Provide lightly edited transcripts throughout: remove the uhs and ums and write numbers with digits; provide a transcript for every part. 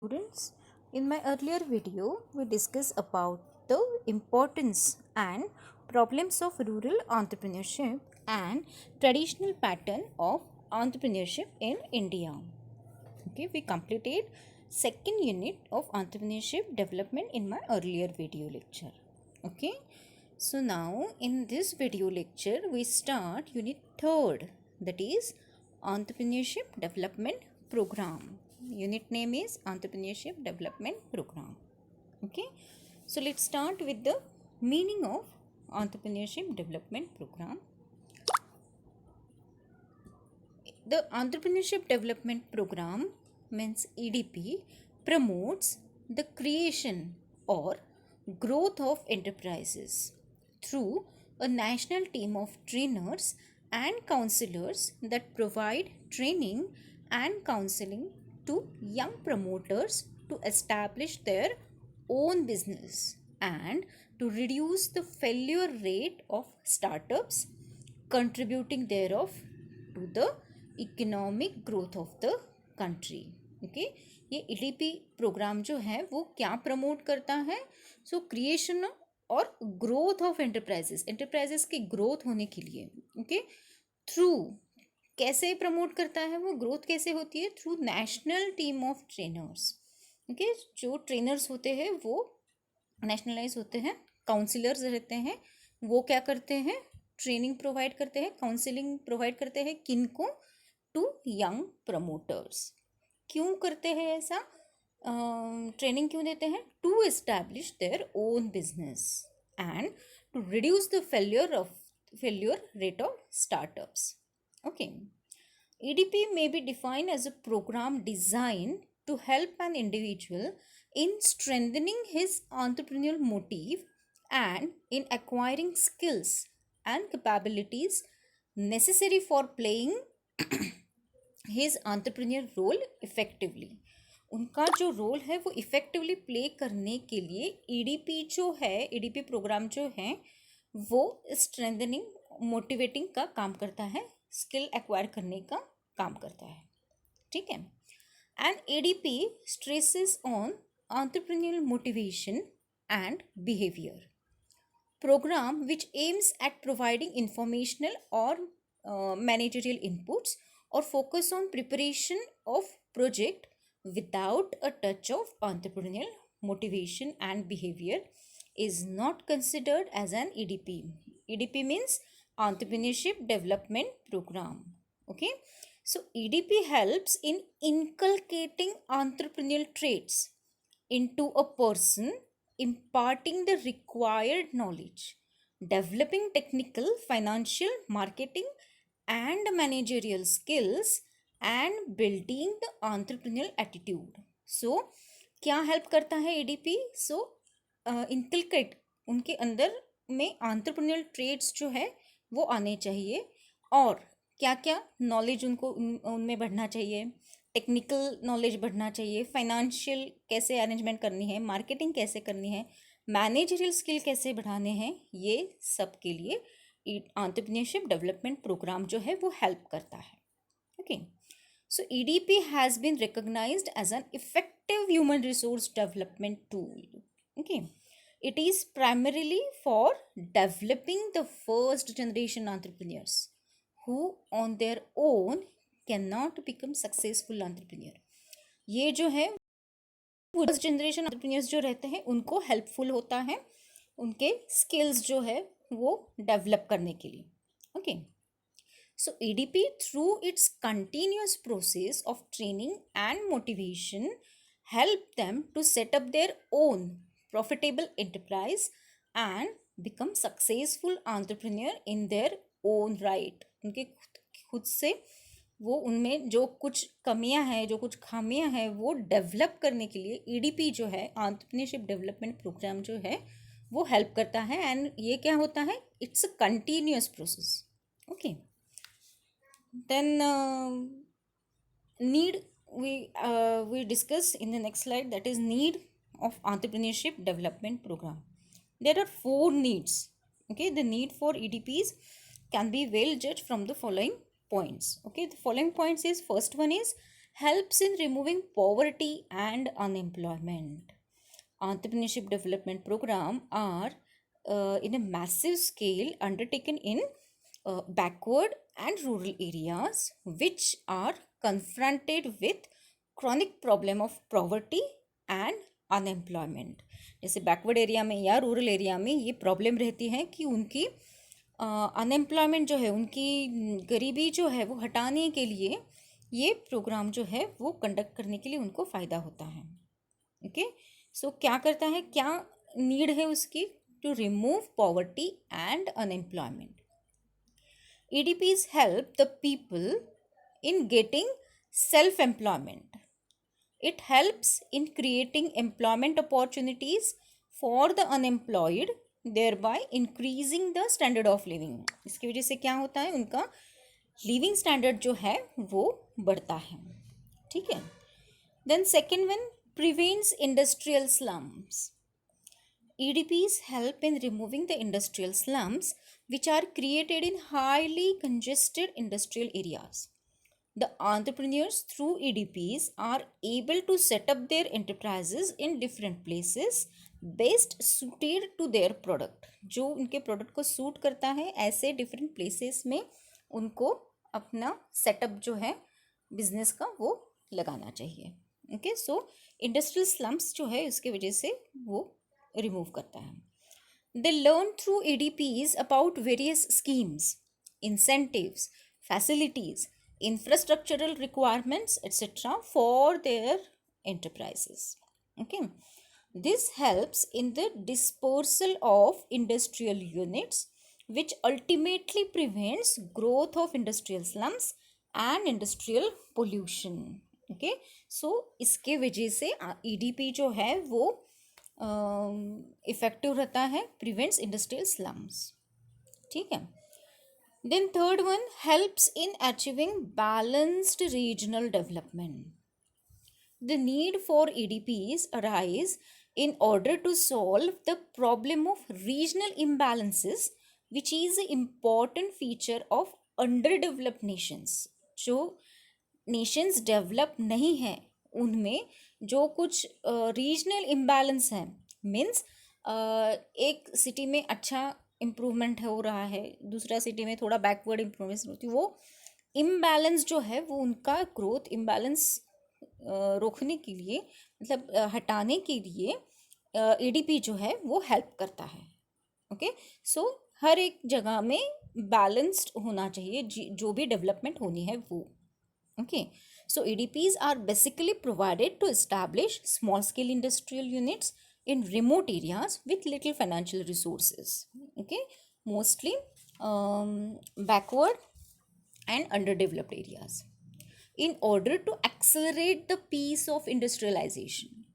Students, in my earlier video, we discussed about the importance and problems of rural entrepreneurship and traditional pattern of entrepreneurship in India. Okay, we completed second unit of entrepreneurship development in my earlier video lecture. Okay, so now in this video lecture, we start unit third, that is entrepreneurship development program. Unit name is entrepreneurship development program. Okay, so let's start with the meaning of entrepreneurship development program. The entrepreneurship development program means EDP promotes the creation or growth of enterprises through a national team of trainers and counselors that provide training and counseling to young promoters to establish their own business and to reduce the failure rate of startups, contributing thereof to the economic growth of the country. Okay, ये EDP programme जो है वो क्या promote करता है? सो creation और growth of enterprises की growth होने के लिए. ओके, थ्रू कैसे प्रमोट करता है? वो ग्रोथ कैसे होती है? Through national team of trainers. Okay, जो ट्रेनर्स होते हैं वो नेशनलाइज होते हैं, काउंसिलर्स रहते हैं, वो क्या करते हैं? ट्रेनिंग प्रोवाइड करते हैं, काउंसिलिंग प्रोवाइड करते हैं. किनको? To young promoters. क्यों करते हैं ऐसा? ट्रेनिंग क्यों देते हैं? To establish their own business and to reduce the failure rate of startups. Okay, EDP may be defined as a program designed to help an individual in strengthening his entrepreneurial motive and in acquiring skills and capabilities necessary for playing his entrepreneurial role effectively. उनका जो role है वो effectively play करने के लिए EDP जो है, EDP programme जो है वो स्ट्रेंथनिंग, मोटिवेटिंग का काम करता है, स्किल एक्वायर करने का काम करता है. ठीक है. And EDP stresses on entrepreneurial motivation and behavior. Program which aims at providing informational or managerial inputs or focus on preparation of project without a touch of entrepreneurial motivation and behavior is not considered as an EDP. EDP means entrepreneurship development program. Okay, so EDP helps in inculcating entrepreneurial traits into a person, imparting the required knowledge, developing technical, financial, marketing and managerial skills and building the entrepreneurial attitude. So क्या help करता है EDP? सो inculcate, उनके अंदर में entrepreneurial trades जो है वो आने चाहिए. और क्या क्या नॉलेज उनको उनमें बढ़ना चाहिए? टेक्निकल नॉलेज बढ़ना चाहिए, फाइनेंशियल कैसे अरेंजमेंट करनी है, मार्केटिंग कैसे करनी है, मैनेजरियल स्किल कैसे बढ़ाने हैं, ये सब के लिए एंटरप्रेन्योरशिप डेवलपमेंट प्रोग्राम जो है वो हेल्प करता है. Okay, so EDP has been recognised as an effective human resource development tool. Okay, it is primarily for developing the first generation entrepreneurs who on their own cannot become successful entrepreneur. ये जो है first generation entrepreneurs जो रहते हैं उनको helpful होता है उनके स्किल्स जो है वो डेवलप करने के लिए. Okay, so EDP through its continuous process of training and motivation help them to set up their own profitable enterprise and become successful entrepreneur in their own right. उनके खुद से वो उनमें जो कुछ कमियां हैं, जो कुछ खामियां हैं वो डेवलप करने के लिए ईडीपी जो है, एंटरप्रेन्योरशिप डेवलपमेंट प्रोग्राम जो है वो हेल्प करता है. एंड ये क्या होता है? It's a continuous process. Okay, then need we discuss in the next slide, that is need of entrepreneurship development program. There are 4 needs. Okay, the need for EDPs can be well judged from the following points. Okay, the following points is, first one is helps in removing poverty and unemployment. Entrepreneurship development program are in a massive scale undertaken in backward and rural areas which are confronted with chronic problem of poverty and unemployment. जैसे backward area में या rural area में ये problem रहती है कि उनकी unemployment जो है, उनकी गरीबी जो है वो हटाने के लिए ये प्रोग्राम जो है वो कंडक्ट करने के लिए उनको फ़ायदा होता है. ओके, सो क्या करता है, क्या नीड है उसकी? To remove poverty and unemployment. EDPs help the people in getting self-employment. It helps in creating employment opportunities for the unemployed, thereby increasing the standard of living. इसकी वजह से क्या होता है, उनका लिविंग स्टैंडर्ड जो है वो बढ़ता है. ठीक है. Then second one, prevents industrial slums. EDPs help in removing the industrial slums which are created in highly congested industrial areas. The entrepreneurs through EDPs are able to set up their enterprises in different places best suited to their product. जो उनके product को suit करता है ऐसे different places में उनको अपना setup जो है बिजनेस का वो लगाना चाहिए. ओके, सो इंडस्ट्रियल स्लम्स जो है उसके वजह से वो रिमूव करता है. They learn through EDPs about various schemes, incentives, facilities, infrastructural requirements, etc. for their enterprises. Okay, this helps in the dispersal of industrial units, which ultimately prevents growth of industrial slums and industrial pollution. Okay, so इसके वजह से EDP जो है वो effective रहता है, prevents industrial slums. ठीक है. Then third one, helps in achieving balanced regional development. The need for EDPs arise in order to solve the problem of regional imbalances, which is an important feature of underdeveloped nations. जो Nations develop नहीं हैं उनमें जो कुछ regional imbalance है, means एक city में अच्छा इम्प्रूवमेंट हो रहा है, दूसरा सिटी में थोड़ा बैकवर्ड इम्प्रूवमेंट होती है, वो इम्बैलेंस जो है वो उनका ग्रोथ इम्बैलेंस रोकने के लिए, मतलब हटाने के लिए EDP जो है वो हेल्प करता है. ओके, सो हर एक जगह में बैलेंस्ड होना चाहिए जो भी डेवलपमेंट होनी है वो. Okay, so EDPs are basically provided to establish small scale industrial units in remote areas with little financial resources. Okay, mostly backward and underdeveloped areas, in order to accelerate the pace of industrialization.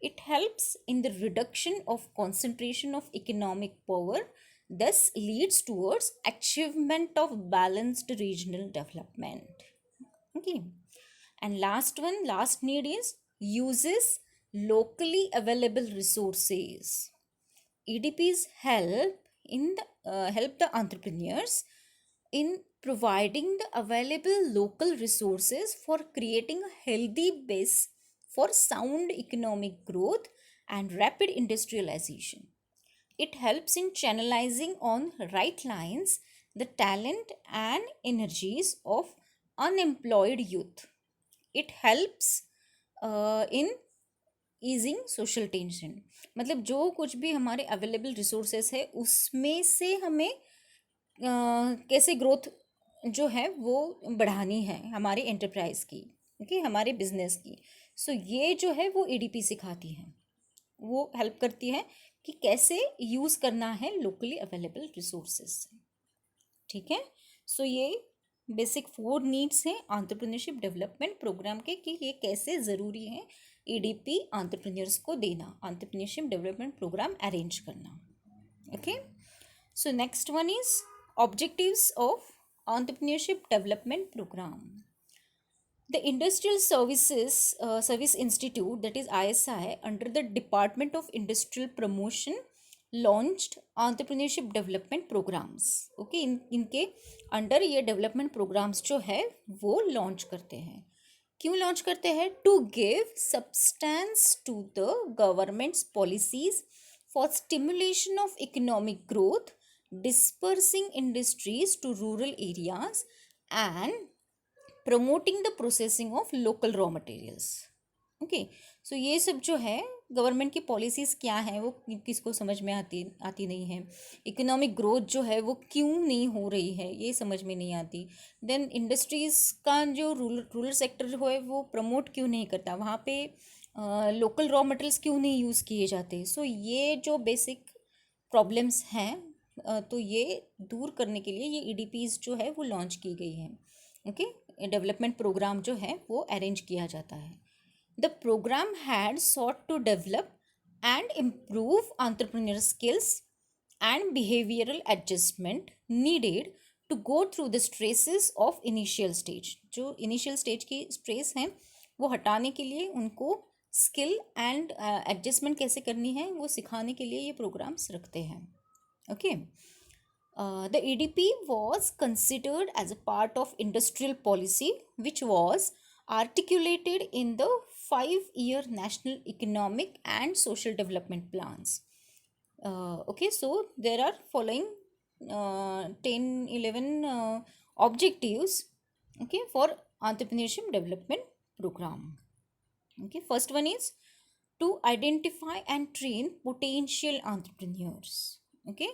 It helps in the reduction of concentration of economic power, thus leads towards achievement of balanced regional development. Okay, and last one, last need is uses locally available resources. EDPs help the entrepreneurs in providing the available local resources for creating a healthy base for sound economic growth and rapid industrialization. It helps in channelizing on right lines the talent and energies of unemployed youth. It helps in easing social tension. मतलब जो कुछ भी हमारे available resources है उसमें से हमें कैसे ग्रोथ जो है वो बढ़ानी है हमारे एंटरप्राइज की, ओके, हमारे बिजनेस की. सो ये जो है वो EDP सिखाती है, वो हेल्प करती है कि कैसे यूज़ करना है लोकली अवेलेबल रिसोर्सेस. ठीक है. सो ये बेसिक 4 नीड्स हैं एंटरप्रेन्योरशिप डेवलपमेंट प्रोग्राम के कि ये कैसे ज़रूरी है EDP एंटरप्रेन्योर्स को देना, एंटरप्रेन्योरशिप डेवलपमेंट प्रोग्राम अरेंज करना. Okay, so next one is objectives of entrepreneurship development programme. The Industrial Service Institute, that is ISI, under the Department of Industrial Promotion launched entrepreneurship development programs. Okay, इनके under ये development programmes जो है वो launch करते हैं. क्यों launch करते हैं? To give substance to the governments policies for stimulation of economic growth, dispersing industries to rural areas and promoting the processing of local raw materials. Okay, so ये सब जो है गवर्नमेंट की पॉलिसीज़ क्या हैं वो किसको समझ में आती नहीं है। इकोनॉमिक ग्रोथ जो है वो क्यों नहीं हो रही है ये समझ में नहीं आती। देन इंडस्ट्रीज़ का जो रूरल सेक्टर जो है वो प्रमोट क्यों नहीं करता, वहाँ पे लोकल रॉ मटेरियल्स क्यों नहीं यूज़ किए जाते। सो ये जो बेसिक प्रॉब्लम्स हैं तो ये दूर करने के लिए ये ईडीपीज़ जो है वो लॉन्च की गई हैं। ओके, डेवलपमेंट प्रोग्राम जो है वो अरेंज किया जाता है। The program had sought to develop and improve entrepreneurial skills and behavioral adjustment needed to go through the stresses of initial stage. जो initial stage की stress हैं वो हटाने के लिए उनको skill and adjustment कैसे करनी है वो सिखाने के लिए ये programs रखते हैं। Okay. The EDP was considered as a part of industrial policy which was articulated in the 5-year National Economic and Social Development Plans. Okay, so there are following 10, 11 objectives, okay, for entrepreneurship development program. Okay, first one is to identify and train potential entrepreneurs. Okay,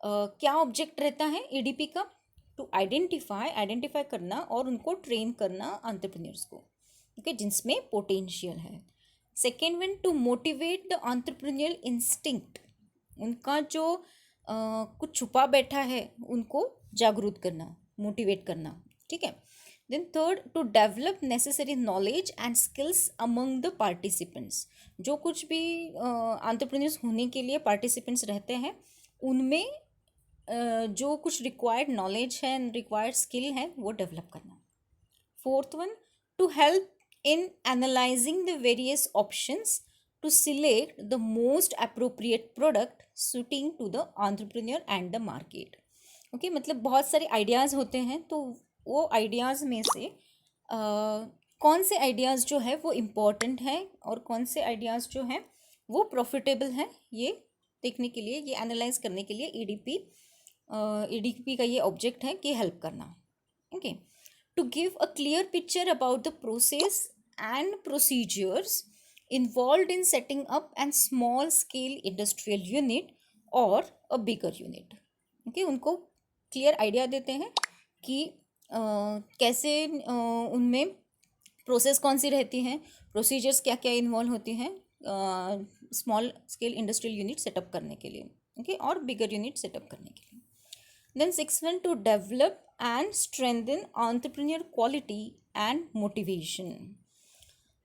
क्या object रहता है EDP का? To identify करना और उनको train करना entrepreneurs को, okay, जिसमें पोटेंशियल है। Second one, to motivate the entrepreneurial instinct, उनका जो कुछ छुपा बैठा है उनको जागरूक करना, मोटिवेट करना, ठीक है। Then third, to develop necessary knowledge and skills among the participants, जो कुछ भी एंटरप्रेन्योर्स होने के लिए पार्टिसिपेंट्स रहते हैं उनमें जो कुछ रिक्वायर्ड नॉलेज है, रिक्वायर्ड स्किल है वो डेवलप करना। Fourth one, to help in analysing the various options to select the most appropriate product suiting to the entrepreneur and the market. Okay, मतलब बहुत सारे आइडियाज़ होते हैं तो वो आइडियाज़ में से कौन से आइडियाज़ जो है वो इम्पॉर्टेंट है और कौन से आइडियाज़ जो हैं वो प्रॉफिटेबल हैं, ये देखने के लिए, ये एनालाइज करने के लिए ईडीपी का ये ऑब्जेक्ट है कि हेल्प करना। Okay, to give a clear picture about the process and procedures involve in setting up and small scale industrial unit और अ बिगर यूनिट। ओके, उनको क्लियर आइडिया देते हैं कि कैसे उनमें प्रोसेस कौन सी रहती हैं, प्रोसीजर्स क्या क्या इन्वॉल्व होती हैं small scale industrial unit setup करने के लिए, ओके, और बिगर यूनिट सेटअप करने के लिए। Then six one, to develop and strengthen entrepreneur quality and motivation,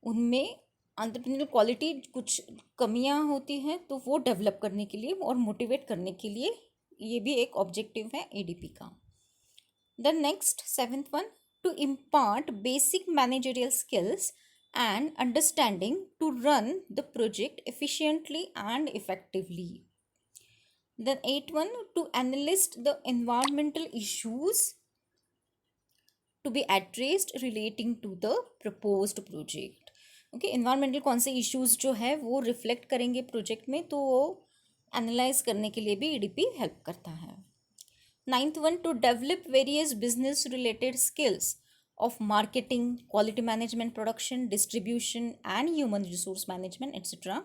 उनमें एंटरप्रेन्योर क्वालिटी कुछ कमियां होती हैं तो वो डेवलप करने के लिए और मोटिवेट करने के लिए ये भी एक ऑब्जेक्टिव है ईडीपी का। The next seventh one, to impart basic managerial skills and understanding to run the project efficiently and effectively. Then 8.1, to analyze the environmental issues to be addressed relating to the proposed project. Okay, environmental कौन से issues जो है वो reflect करेंगे project में तो वो analyse करने के लिए भी ईडीपी हेल्प करता है। Ninth one, to develop various business related skills of marketing, quality management, production, distribution and human resource management etc.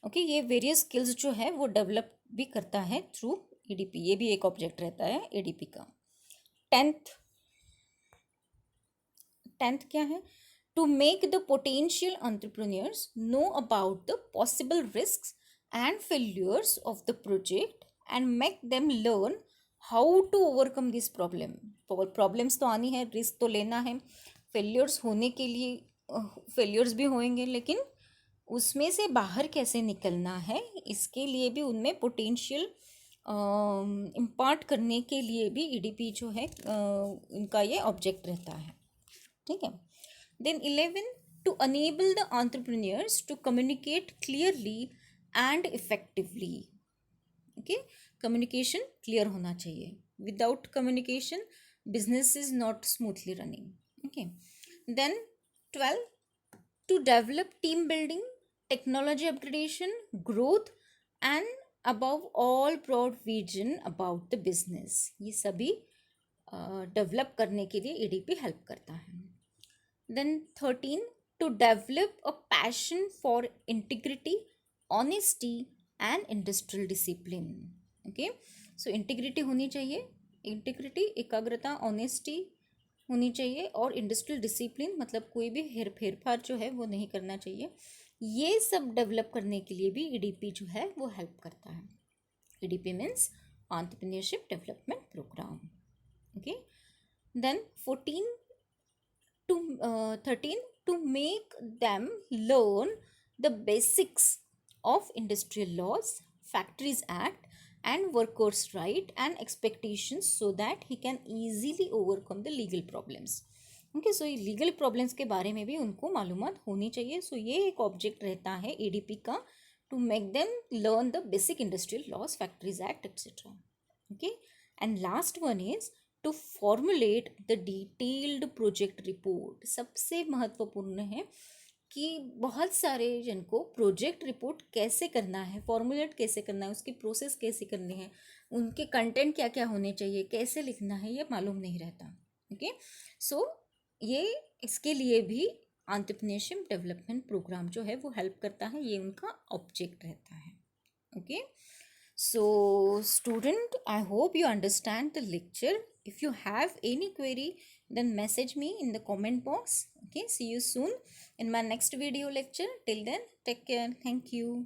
Okay, ये वेरियस स्किल्स जो है वो डेवलप भी करता है थ्रू ईडीपी, ये भी एक ऑब्जेक्ट रहता है ईडीपी का। टेंथ क्या है? To make the potential entrepreneurs know about the possible risks and failures of the project and make them learn how to overcome this problem. Problems तो आनी है, रिस्क तो लेना है, फेल्योर्स होने के लिए फेल्योर्स भी होंगे, लेकिन उसमें से बाहर कैसे निकलना है इसके लिए भी उनमें पोटेंशियल इम्पार्ट करने के लिए भी ईडीपी जो है उनका ये ऑब्जेक्ट रहता है, ठीक है। Then 11, to enable the entrepreneurs to communicate clearly and effectively. Okay, communication clear होना चाहिए, without communication business is not smoothly running. Okay, then 12, to develop team building, technology upgradation, growth, and above all broad vision about the business. ये सभी develop करने के लिए EDP help करता है. Then 13, to develop a passion for integrity, honesty and industrial discipline. Okay, so integrity होनी चाहिए, integrity एकाग्रता, honesty होनी चाहिए, और इंडस्ट्रियल डिसिप्लिन मतलब कोई भी फेरफार जो है वो नहीं करना चाहिए. ये सब डेवलप करने के लिए भी ईडीपी जो है वो हेल्प करता है. EDP means entrepreneurship development programme. Okay, then 13 to make them learn the basics of industrial laws, factories act and workers right and expectations so that he can easily overcome the legal problems. Okay, so ये legal problems के बारे में भी उनको मालूमात होनी चाहिए. सो ये एक ऑब्जेक्ट रहता है ईडीपी का, to make them learn the basic industrial laws, factories act etcetera. Okay, and last one is to formulate the detailed project report. सबसे महत्वपूर्ण है कि बहुत सारे जन को प्रोजेक्ट रिपोर्ट कैसे करना है, फॉर्मुलेट कैसे करना है, उसकी प्रोसेस कैसे करनी है, उनके कंटेंट क्या क्या होने चाहिए, कैसे लिखना है, ये मालूम नहीं रहता. ओके, सो ये इसके लिए भी एंटरप्रेन्योरशिप डेवलपमेंट प्रोग्राम जो है वो हेल्प करता है. ये उनका ऑब्जेक्ट रहता है. Okay, so student, I hope you understand the lecture. If you have any query, then message me in the comment box. Okay, see you soon in my next video lecture. Till then, take care. Thank you.